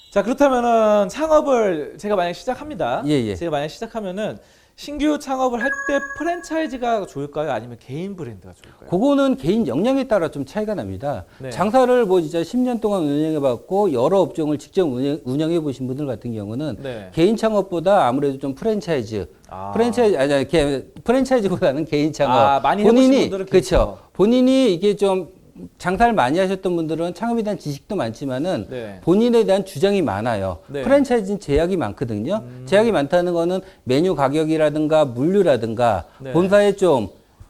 자, 그렇다면은 창업을 제가 만약 시작합니다. 예, 예. 제가 만약 시작하면은 신규 창업을 할 때 프랜차이즈가 좋을까요? 아니면 개인 브랜드가 좋을까요? 그거는 개인 역량에 따라 좀 차이가 납니다. 네. 장사를 뭐 진짜 10년 동안 운영해봤고 여러 업종을 직접 운영해 보신 분들 같은 경우는 네. 개인 창업보다 아무래도 좀 프랜차이즈, 프랜차이즈보다는 개인 창업. 많이 해보신 분들은 그렇죠. 본인이 이게 좀 장사를 많이 하셨던 분들은 창업에 대한 지식도 많지만은 네. 본인에 대한 주장이 많아요. 네. 프랜차이즈는 제약이 많거든요. 제약이 많다는 거는 메뉴 가격이라든가 물류라든가 네. 본사의 좀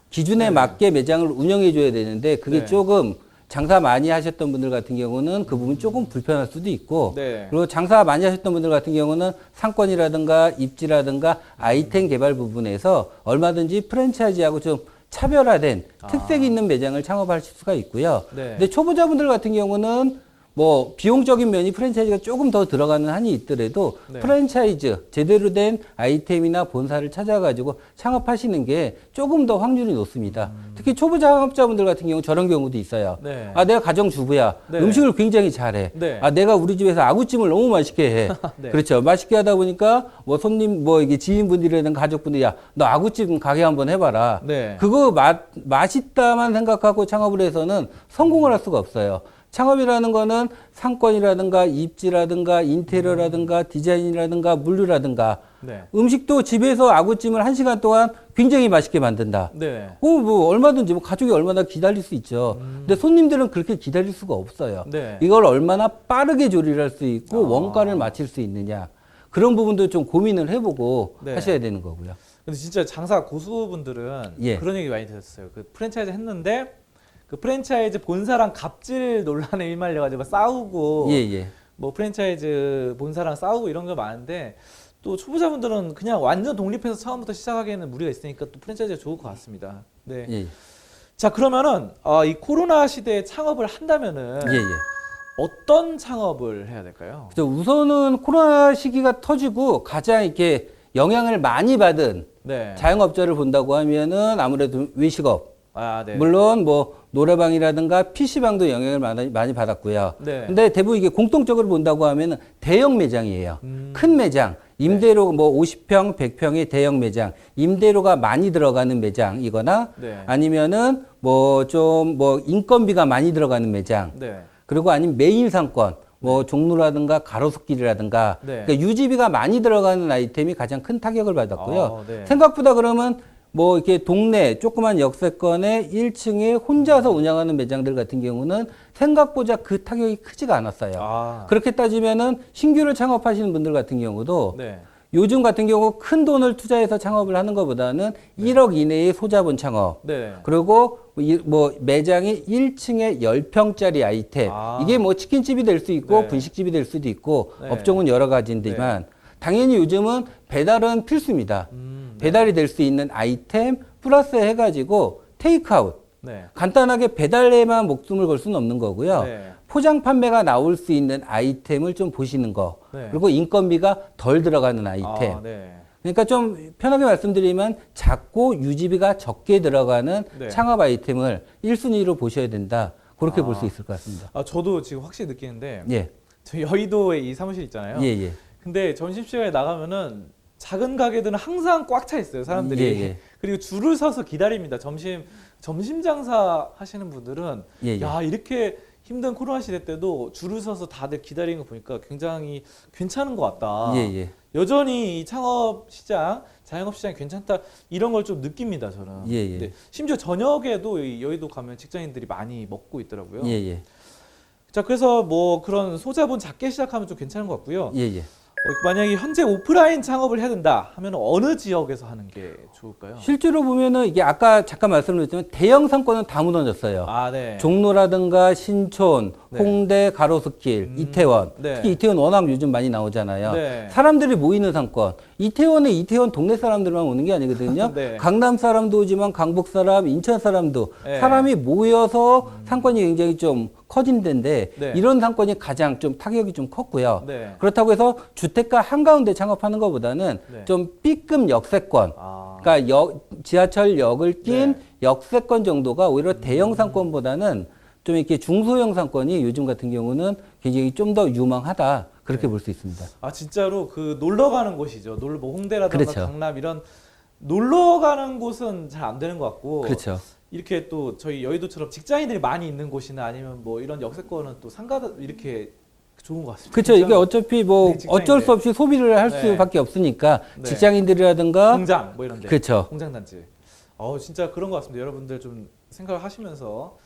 기준에 네. 맞게 매장을 운영해 줘야 되는데 그게 네. 조금 장사 많이 하셨던 분들 같은 경우는 그 부분 조금 불편할 수도 있고 네. 그리고 장사 많이 하셨던 분들 같은 경우는 상권이라든가 입지라든가 아이템 개발 부분에서 얼마든지 프랜차이즈하고 좀 차별화된 특색 있는 매장을 창업하실 수가 있고요. 네. 근데 초보자분들 같은 경우는 뭐 비용적인 면이 프랜차이즈가 조금 더 들어가는 한이 있더라도 네. 프랜차이즈 제대로 된 아이템이나 본사를 찾아가지고 창업하시는 게 조금 더 확률이 높습니다. 특히 초보 창업자분들 같은 경우 저런 경우도 있어요. 네. 내가 가정주부야. 네. 음식을 굉장히 잘해. 네. 내가 우리 집에서 아구찜을 너무 맛있게 해. 네. 그렇죠. 맛있게 하다 보니까 뭐 손님 뭐 이게 지인분들이라든가 가족분들이 야, 너 아구찜 가게 한번 해봐라. 네. 그거 맛있다만 생각하고 창업을 해서는 성공을 할 수가 없어요. 창업이라는 거는 상권이라든가 입지라든가 인테리어라든가 디자인이라든가 물류라든가 네. 음식도 집에서 아구찜을 1시간 동안 굉장히 맛있게 만든다. 네. 뭐 얼마든지 뭐 가족이 얼마나 기다릴 수 있죠. 근데 손님들은 그렇게 기다릴 수가 없어요. 네. 이걸 얼마나 빠르게 조리를 할 수 있고 원가를 맞출 수 있느냐. 그런 부분도 좀 고민을 해보고 네. 하셔야 되는 거고요. 근데 진짜 장사 고수분들은 예. 그런 얘기 많이 들었어요. 그 프랜차이즈 했는데 그 프랜차이즈 본사랑 갑질 논란에 휘말려가지고 싸우고 예, 예. 뭐 프랜차이즈 본사랑 싸우고 이런 거 많은데 또 초보자분들은 그냥 완전 독립해서 처음부터 시작하기에는 무리가 있으니까 또 프랜차이즈가 좋을 것 같습니다. 네. 예, 자, 그러면은 이 코로나 시대에 창업을 한다면은 예, 예. 어떤 창업을 해야 될까요? 그래서 우선은 코로나 시기가 터지고 가장 이렇게 영향을 많이 받은 네. 자영업자를 본다고 하면은 아무래도 외식업. 네. 물론 뭐 노래방이라든가 PC방도 영향을 많이 받았고요. 네. 근데 대부분 이게 공통적으로 본다고 하면은 대형 매장이에요. 큰 매장. 임대료 뭐 50평, 100평의 대형 매장. 임대료가 많이 들어가는 매장이거나 네. 아니면은 뭐 좀 뭐 인건비가 많이 들어가는 매장. 네. 그리고 아니면 메인 상권. 뭐 종로라든가 가로수길이라든가 네. 그러니까 유지비가 많이 들어가는 아이템이 가장 큰 타격을 받았고요. 네. 생각보다 그러면 뭐 이렇게 동네 조그만 역세권의 1층에 혼자서 운영하는 매장들 같은 경우는 생각보다 그 타격이 크지가 않았어요. 그렇게 따지면은 신규를 창업하시는 분들 같은 경우도 네. 요즘 같은 경우 큰 돈을 투자해서 창업을 하는 것보다는 1억 이내의 소자본 창업. 네. 그리고 뭐 매장이 1층에 10평짜리 아이템. 이게 뭐 치킨집이 될 수 있고 네. 분식집이 될 수도 있고 네. 업종은 여러 가지인데만 당연히 요즘은 배달은 필수입니다. 배달이 될 수 있는 아이템 플러스 해가지고 테이크아웃. 네. 간단하게 배달에만 목숨을 걸 수는 없는 거고요. 네. 포장 판매가 나올 수 있는 아이템을 좀 보시는 거. 네. 그리고 인건비가 덜 들어가는 아이템. 네. 그러니까 좀 편하게 말씀드리면 작고 유지비가 적게 들어가는 네. 창업 아이템을 1순위로 보셔야 된다. 그렇게 볼 수 있을 것 같습니다. 저도 지금 확실히 느끼는데 예. 저 여의도에 이 사무실 있잖아요. 예, 예. 근데 점심시간에 나가면은 작은 가게들은 항상 꽉 차 있어요, 사람들이. 예, 예. 그리고 줄을 서서 기다립니다. 점심 장사 하시는 분들은 예, 예. 야, 이렇게 힘든 코로나 시대 때도 줄을 서서 다들 기다리는 거 보니까 굉장히 괜찮은 것 같다. 예, 예. 여전히 이 창업 시장, 자영업 시장이 괜찮다 이런 걸 좀 느낍니다, 저는. 예, 예. 네. 심지어 저녁에도 이 여의도 가면 직장인들이 많이 먹고 있더라고요. 예, 예. 자, 그래서 뭐 그런 소자본 작게 시작하면 좀 괜찮은 것 같고요. 예, 예. 만약에 현재 오프라인 창업을 해야 된다 하면 어느 지역에서 하는 게 좋을까요? 실제로 보면은 이게 아까 잠깐 말씀드렸지만 대형 상권은 다 무너졌어요. 네. 종로라든가 신촌, 네. 홍대, 가로수길, 이태원. 네. 특히 이태원 워낙 요즘 많이 나오잖아요. 네. 사람들이 모이는 상권. 이태원에 이태원 동네 사람들만 오는 게 아니거든요. 네. 강남 사람도 오지만 강북 사람, 인천 사람도 네. 사람이 모여서 상권이 굉장히 좀 커진 데인데 네. 이런 상권이 가장 좀 타격이 좀 컸고요. 네. 그렇다고 해서 주택가 한가운데 창업하는 것보다는 네. 좀 B급 역세권. 그러니까 지하철역을 낀 네. 역세권 정도가 오히려 대형 상권보다는 좀 이렇게 중소형 상권이 요즘 같은 경우는 굉장히 좀 더 유망하다. 그렇게 볼 수 있습니다. 아 진짜로 그 놀러 가는 곳이죠. 뭐 홍대라든가 그렇죠. 강남 이런 놀러 가는 곳은 잘 안 되는 것 같고. 그렇죠. 이렇게 또 저희 여의도처럼 직장인들이 많이 있는 곳이나 아니면 뭐 이런 역세권은 또 상가 이렇게 좋은 것 같습니다. 그렇죠. 이게 어차피 뭐 어쩔 수 없이 소비를 할 네. 수밖에 없으니까 네. 직장인들이라든가 공장 뭐 이런데. 그렇죠. 공장 단지. 진짜 그런 것 같습니다. 여러분들 좀 생각을 하시면서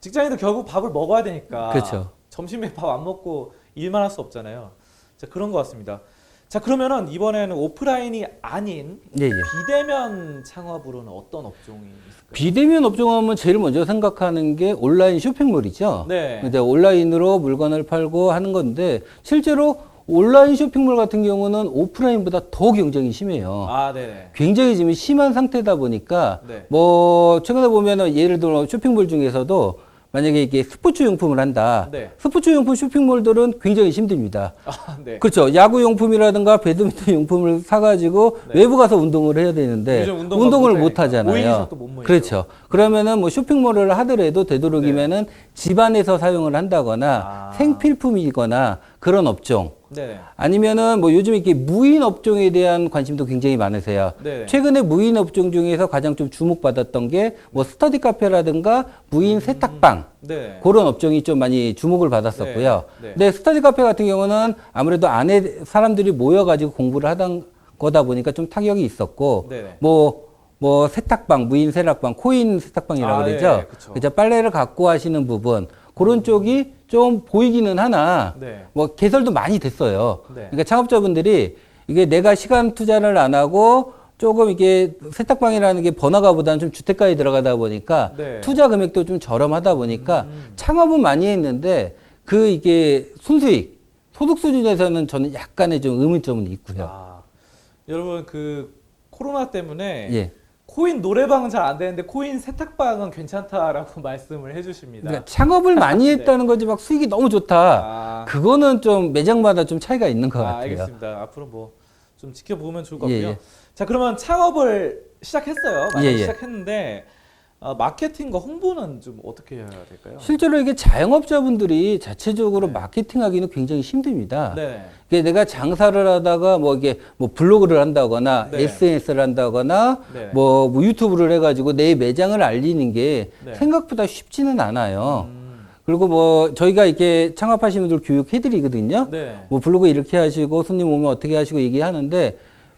직장인들 결국 밥을 먹어야 되니까. 그렇죠. 점심에 밥 안 먹고 일만 할 수 없잖아요. 자 그런 것 같습니다. 자 그러면은 이번에는 오프라인이 아닌 예, 예. 비대면 창업으로는 어떤 업종이 있을까요? 비대면 업종하면 제일 먼저 생각하는 게 온라인 쇼핑몰이죠. 네. 근데 온라인으로 물건을 팔고 하는 건데 실제로 온라인 쇼핑몰 같은 경우는 오프라인보다 더 경쟁이 심해요. 아, 네. 굉장히 지금 심한 상태다 보니까 네. 뭐 최근에 보면은 예를 들어 쇼핑몰 중에서도 만약에 이게 스포츠 용품을 한다. 네. 스포츠 용품 쇼핑몰들은 굉장히 힘듭니다. 아, 네. 그렇죠. 야구 용품이라든가 배드민턴 용품을 사가지고 네. 외부 가서 운동을 해야 되는데 요즘 운동을 운동을 못 못 하잖아요. 모이셔서 또못 모이죠. 그렇죠. 그러면은 뭐 쇼핑몰을 하더라도 되도록이면은 집 안에서 사용을 한다거나 생필품이거나 그런 업종. 네. 아니면은 뭐 요즘 이렇게 무인 업종에 대한 관심도 굉장히 많으세요. 네. 최근에 무인 업종 중에서 가장 좀 주목받았던 게 뭐 스터디 카페라든가 무인 세탁방 네. 그런 업종이 좀 많이 주목을 받았었고요. 네. 네. 근데 스터디 카페 같은 경우는 아무래도 안에 사람들이 모여가지고 공부를 하던 거다 보니까 좀 타격이 있었고 네. 뭐 세탁방, 무인 세탁방, 코인 세탁방이라고 그러죠. 네. 그쵸. 그죠? 빨래를 갖고 하시는 부분 그런 쪽이 좀 보이기는 하나 네. 뭐 개설도 많이 됐어요. 네. 그러니까 창업자분들이 이게 내가 시간 투자를 안 하고 조금 이게 세탁방이라는 게 번화가보다는 좀 주택가에 들어가다 보니까 네. 투자 금액도 좀 저렴하다 보니까 창업은 많이 했는데 그 이게 순수익 소득 수준에서는 저는 약간의 좀 의문점은 있고요. 여러분 그 코로나 때문에 예. 코인 노래방은 잘 안 되는데 코인 세탁방은 괜찮다라고 말씀을 해주십니다. 그러니까 창업을 많이 했다는 거지 막 수익이 너무 좋다. 그거는 좀 매장마다 좀 차이가 있는 것 같아요. 알겠습니다. 앞으로 뭐 좀 지켜보면 좋을 것 같고요. 예. 자 그러면 창업을 시작했어요. 많이 예. 시작했는데 마케팅과 홍보는 좀 어떻게 해야 될까요? 실제로 이게 자영업자분들이 자체적으로 마케팅하기는 굉장히 힘듭니다. 네. 이게 내가 장사를 하다가 뭐 이게 뭐 블로그를 한다거나 네. SNS를 한다거나 네. 뭐 유튜브를 해가지고 내 매장을 알리는 게 네. 생각보다 쉽지는 않아요. 그리고 뭐 저희가 이렇게 창업하시는 분들 교육해드리거든요. 네. 뭐 블로그 이렇게 하시고 손님 오면 어떻게 하시고 얘기하는데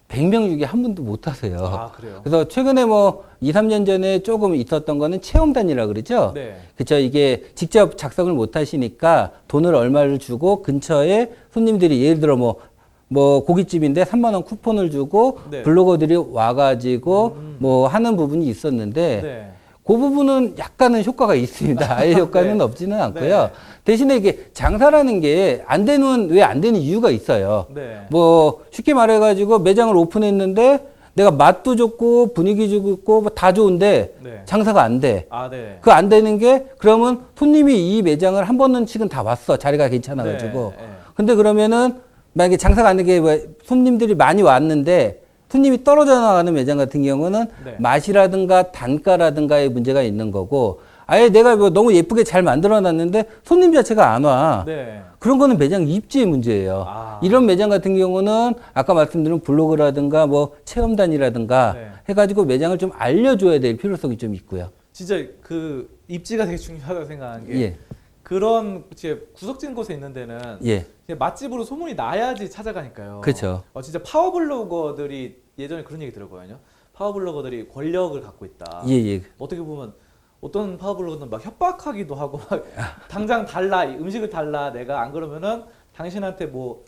100명 중에 한 분도 못 하세요. 그래요? 그래서 최근에 뭐 2, 3년 전에 조금 있었던 거는 체험단이라 그러죠. 네. 그렇죠. 이게 직접 작성을 못 하시니까 돈을 얼마를 주고 근처에 손님들이 예를 들어 뭐 고깃집인데 3만 원 쿠폰을 주고 네. 블로거들이 와가지고 뭐 하는 부분이 있었는데 네. 그 부분은 약간은 효과가 있습니다. 아예 효과는 네. 없지는 않고요. 네. 대신에 이게 장사라는 게 왜 안 되는 이유가 있어요. 네. 뭐 쉽게 말해가지고 매장을 오픈했는데 내가 맛도 좋고 분위기 좋고 뭐 다 좋은데 네. 장사가 안 돼. 네. 그 안 되는 게 그러면 손님이 이 매장을 한 번씩은 다 왔어. 자리가 괜찮아가지고. 네. 근데 그러면은 만약에 장사가 안 되게 뭐 손님들이 많이 왔는데 손님이 떨어져 나가는 매장 같은 경우는 네. 맛이라든가 단가라든가의 문제가 있는 거고 아예 내가 뭐 너무 예쁘게 잘 만들어 놨는데 손님 자체가 안 와. 네. 그런 거는 매장 입지의 문제예요. 이런 매장 같은 경우는 아까 말씀드린 블로그라든가 뭐 체험단이라든가 네. 해가지고 매장을 좀 알려줘야 될 필요성이 좀 있고요. 진짜 그 입지가 되게 중요하다고 생각하는 게 예. 그런 이제 구석진 곳에 있는 데는 예. 그냥 맛집으로 소문이 나야지 찾아가니까요. 그렇죠. 진짜 파워블로거들이 예전에 그런 얘기 들었거든요. 파워블로거들이 권력을 갖고 있다. 예, 예. 어떻게 보면 어떤 파워블로거는 막 협박하기도 하고 막 당장 달라 음식을 달라 내가 안 그러면은 당신한테 뭐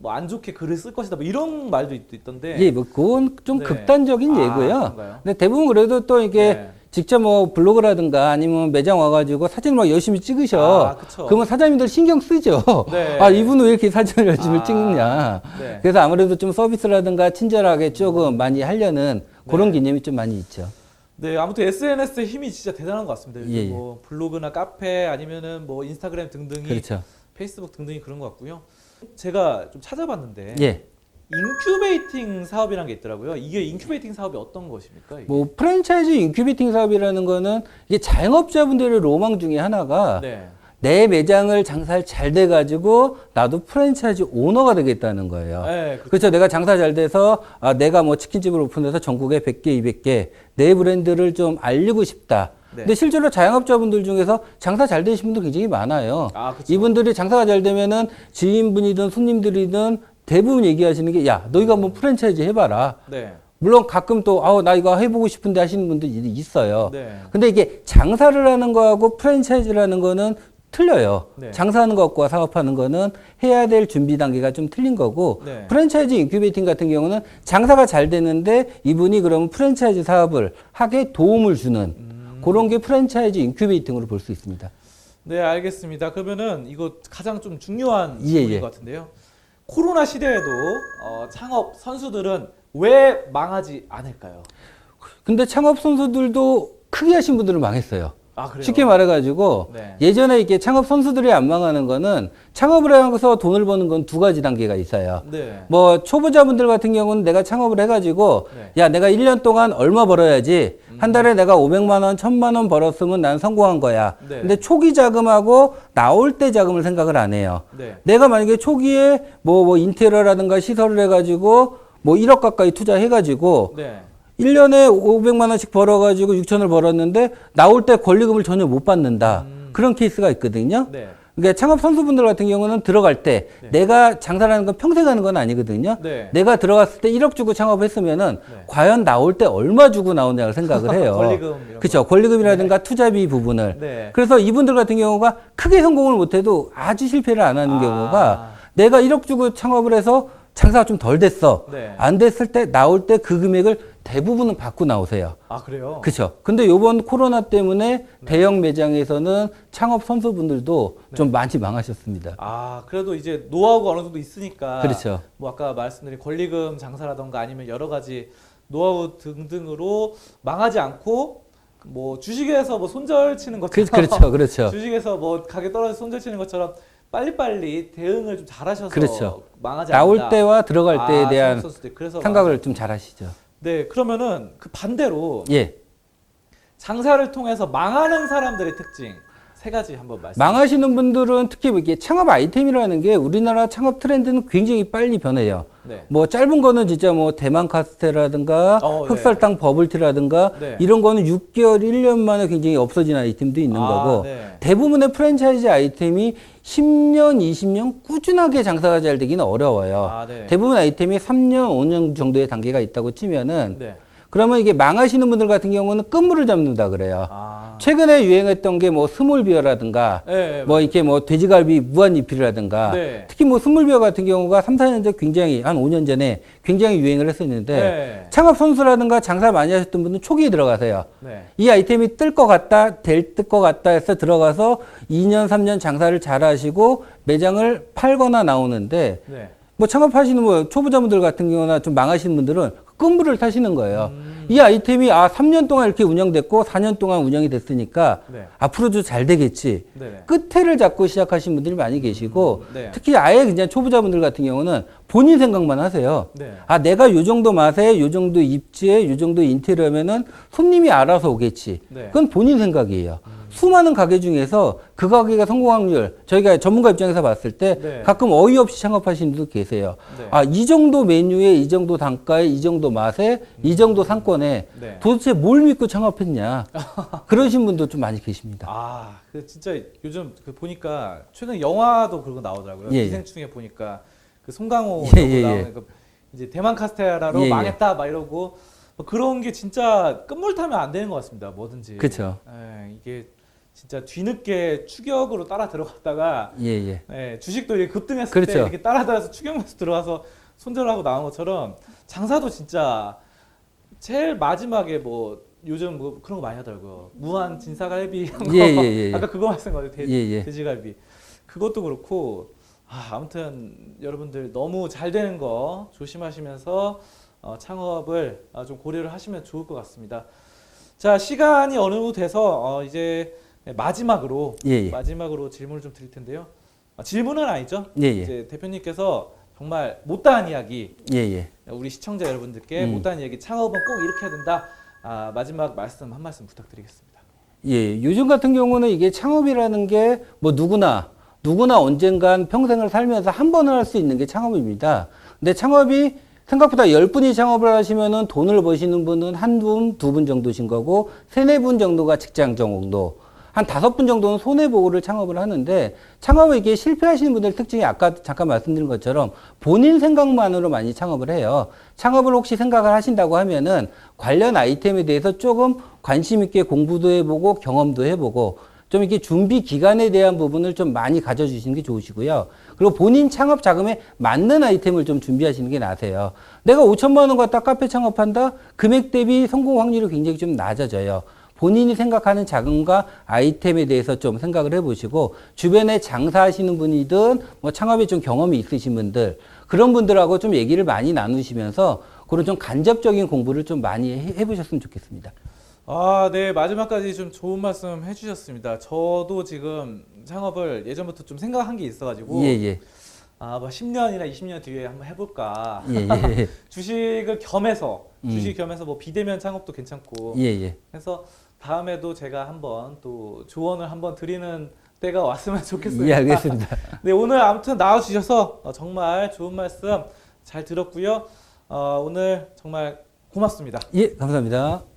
안 좋게 글을 쓸 것이다 뭐 이런 말도 있던데. 예, 뭐 그건 좀 네. 극단적인 예고요. 그런가요? 근데 대부분 그래도 또 이게 네. 직접 뭐 블로그라든가 아니면 매장 와가지고 사진을 막 열심히 찍으셔. 그쵸. 그러면 사장님들 신경 쓰죠. 네. 이분은 왜 이렇게 사진을 열심히 찍느냐. 네. 그래서 아무래도 좀 서비스라든가 친절하게 조금 많이 하려는 그런 네. 개념이 좀 많이 있죠. 네, 아무튼 SNS의 힘이 진짜 대단한 것 같습니다. 요즘 예, 예. 뭐 블로그나 카페 아니면은 뭐 인스타그램 등등이 그렇죠. 페이스북 등등이 그런 것 같고요. 제가 좀 찾아봤는데 예. 인큐베이팅 사업이라는 게 있더라고요. 이게 인큐베이팅 사업이 어떤 것입니까? 이게? 뭐 프랜차이즈 인큐베이팅 사업이라는 거는 이게 자영업자분들의 로망 중에 하나가 네. 내 매장을 장사를 잘 돼가지고 나도 프랜차이즈 오너가 되겠다는 거예요. 네, 그렇죠. 내가 장사 잘 돼서 내가 뭐 치킨집을 오픈해서 전국에 100개, 200개 내 브랜드를 좀 알리고 싶다. 네. 근데 실제로 자영업자분들 중에서 장사 잘 되신 분들 굉장히 많아요. 그쵸. 이분들이 장사가 잘 되면은 지인분이든 손님들이든 대부분 얘기하시는 게 야, 너희가 한번 프랜차이즈 해봐라. 네. 물론 가끔 또 나 이거 해보고 싶은데 하시는 분들이 있어요. 네. 근데 이게 장사를 하는 거하고 프랜차이즈라는 거는 틀려요. 네. 장사하는 것과 사업하는 거는 해야 될 준비 단계가 좀 틀린 거고 네. 프랜차이즈 인큐베이팅 같은 경우는 장사가 잘 되는데 이분이 그러면 프랜차이즈 사업을 하게 도움을 주는 그런 게 프랜차이즈 인큐베이팅으로 볼 수 있습니다. 네, 알겠습니다. 그러면은 이거 가장 좀 중요한 예, 질문인 예. 것 같은데요. 코로나 시대에도 창업 선수들은 왜 망하지 않을까요? 근데 창업 선수들도 크게 하신 분들은 망했어요. 그래요? 쉽게 말해가지고 네. 예전에 이렇게 창업 선수들이 안 망하는 거는 창업을 하면서 돈을 버는 건 두 가지 단계가 있어요. 네. 뭐 초보자분들 같은 경우는 내가 창업을 해가지고 네. 야 내가 1년 동안 얼마 벌어야지 한 달에 내가 500만 원, 1000만 원 벌었으면 난 성공한 거야. 네. 근데 초기 자금하고 나올 때 자금을 생각을 안 해요. 네. 내가 만약에 초기에 뭐 인테리어라든가 시설을 해가지고 뭐 1억 가까이 투자해가지고 네. 1년에 500만 원씩 벌어가지고 6천을 벌었는데 나올 때 권리금을 전혀 못 받는다. 그런 케이스가 있거든요. 네. 그러니까 창업 선수분들 같은 경우는 들어갈 때 네. 내가 장사라는 건 평생 하는 건 아니거든요. 네. 내가 들어갔을 때 1억 주고 창업했으면은 네. 과연 나올 때 얼마 주고 나오냐고 생각을 해요. 권리금 이런 그렇죠. 권리금이라든가 투자비 부분을. 네. 그래서 이분들 같은 경우가 크게 성공을 못해도 아주 실패를 안 하는 경우가 내가 1억 주고 창업을 해서 장사가 좀 덜 됐어. 네. 안 됐을 때 나올 때 그 금액을 대부분은 받고 나오세요. 그래요? 그렇죠. 근데 요번 코로나 때문에 대형 매장에서는 창업 선수분들도 좀 많이 망하셨습니다. 그래도 이제 노하우가 어느 정도 있으니까. 그렇죠. 뭐 아까 말씀드린 권리금 장사라던가 아니면 여러 가지 노하우 등등으로 망하지 않고 뭐 주식에서 뭐 손절 치는 것처럼. 그렇죠. 그렇죠. 주식에서 뭐 가게 떨어져 손절 치는 것처럼 빨리빨리 대응을 좀 잘하셔서 그렇죠. 망하지 나올 않는다. 때와 들어갈 때에 대한 창업 선수들. 그래서 생각을 좀 잘하시죠. 네, 그러면은 그 반대로 예. 장사를 통해서 망하는 사람들의 특징 세 가지 한번 말씀. 망하시는 분들은 특히 뭐 이게 창업 아이템이라는 게 우리나라 창업 트렌드는 굉장히 빨리 변해요. 네. 뭐 짧은 거는 진짜 뭐 대만 카스테라든가 흑설탕 버블티라든가 네. 이런 거는 6개월, 1년 만에 굉장히 없어지는 아이템도 있는 거고 네. 대부분의 프랜차이즈 아이템이 10년, 20년 꾸준하게 장사가 잘 되기는 어려워요. 네. 대부분 아이템이 3년, 5년 정도의 단계가 있다고 치면은 네. 그러면 이게 망하시는 분들 같은 경우는 끝물을 잡는다 그래요. 최근에 유행했던 게 뭐 스몰비어라든가 네, 뭐 이렇게 뭐 돼지갈비 무한리필이라든가 네. 특히 뭐 스몰비어 같은 경우가 3, 4년 전 굉장히 한 5년 전에 굉장히 유행을 했었는데 네. 창업 선수라든가 장사 많이 하셨던 분은 초기에 들어가세요. 네. 이 아이템이 뜰 것 같다, 될 것 같다 해서 들어가서 2년, 3년 장사를 잘 하시고 매장을 팔거나 나오는데 네. 뭐 창업하시는 뭐 초보자분들 같은 경우나 좀 망하시는 분들은 끈물을 타시는 거예요. 이 아이템이 3년 동안 이렇게 운영됐고 4년 동안 운영이 됐으니까 네. 앞으로도 잘 되겠지. 네. 끝에를 잡고 시작하신 분들이 많이 계시고 네. 특히 아예 그냥 초보자분들 같은 경우는 본인 생각만 하세요. 네. 내가 요 정도 맛에 요 정도 입지에 요 정도 인테리어면은 손님이 알아서 오겠지. 네. 그건 본인 생각이에요. 수많은 가게 중에서 그 가게가 성공 확률 저희가 전문가 입장에서 봤을 때 네. 가끔 어이없이 창업하시는 분도 계세요. 네. 이 정도 메뉴에 이 정도 단가에 이 정도 맛에 이 정도 상권에 네. 도대체 뭘 믿고 창업했냐 그러신 분도 좀 많이 계십니다. 그 진짜 요즘 그 보니까 최근 영화도 그런 거 나오더라고요. 예, 예. 기생충에 보니까 그 송강호 예, 예, 나오는 예. 그 이제 대만 카스테라로 예, 예. 망했다 막 이러고 뭐 그런 게 진짜 끝물 타면 안 되는 것 같습니다. 뭐든지. 그렇죠. 이게 진짜 뒤늦게 추격으로 따라 들어갔다가 예. 주식도 이렇게 급등했을 그렇죠. 때 이렇게 따라다녀서 추격해서 들어와서 손절하고 나온 것처럼 장사도 진짜 제일 마지막에 뭐 요즘 뭐 그런 거 많이 하더라고요. 무한 진사갈비 이런 거. 예. 아까 그거 말씀하신 거예요. 예. 돼지갈비. 그것도 그렇고 아무튼 여러분들 너무 잘 되는 거 조심하시면서 창업을 좀 고려를 하시면 좋을 것 같습니다. 자, 시간이 어느 정도 돼서 이제 마지막으로 마지막으로 질문을 좀 드릴 텐데요. 질문은 아니죠. 이제 대표님께서 정말 못다한 이야기, 우리 시청자 여러분들께 못다한 이야기, 창업은 꼭 이렇게 해야 된다. 마지막 말씀 한 말씀 부탁드리겠습니다. 예, 요즘 같은 경우는 이게 창업이라는 게 뭐 누구나 언젠간 평생을 살면서 한 번은 할 수 있는 게 창업입니다. 근데 창업이 생각보다 10분이 창업을 하시면은 돈을 버시는 분은 한 분, 두 분 정도신 거고, 세네 분 정도가 직장 정도, 한 5분 정도는 손해보고를 창업을 하는데, 창업을 이게 실패하시는 분들 특징이 아까 잠깐 말씀드린 것처럼 본인 생각만으로 많이 창업을 해요. 창업을 혹시 생각을 하신다고 하면은 관련 아이템에 대해서 조금 관심 있게 공부도 해보고 경험도 해보고 좀 이렇게 준비 기간에 대한 부분을 좀 많이 가져주시는 게 좋으시고요. 그리고 본인 창업 자금에 맞는 아이템을 좀 준비하시는 게 나으세요. 내가 5천만 원 갖다 카페 창업한다? 금액 대비 성공 확률이 굉장히 좀 낮아져요. 본인이 생각하는 자금과 아이템에 대해서 좀 생각을 해보시고 주변에 장사하시는 분이든 뭐 창업에 좀 경험이 있으신 분들 그런 분들하고 좀 얘기를 많이 나누시면서 그런 좀 간접적인 공부를 좀 많이 해보셨으면 좋겠습니다. 아, 네. 마지막까지 좀 좋은 말씀 해주셨습니다. 저도 지금 창업을 예전부터 좀 생각한 게 있어가지고. 예. 아, 뭐 10년이나 20년 뒤에 한번 해볼까. 예. 주식을 겸해서, 주식 겸해서 뭐 비대면 창업도 괜찮고. 예. 그래서 다음에도 제가 한번 또 조언을 한번 드리는 때가 왔으면 좋겠습니다. 예, 알겠습니다. 네, 오늘 아무튼 나와주셔서 정말 좋은 말씀 잘 들었고요. 오늘 정말 고맙습니다. 예, 감사합니다.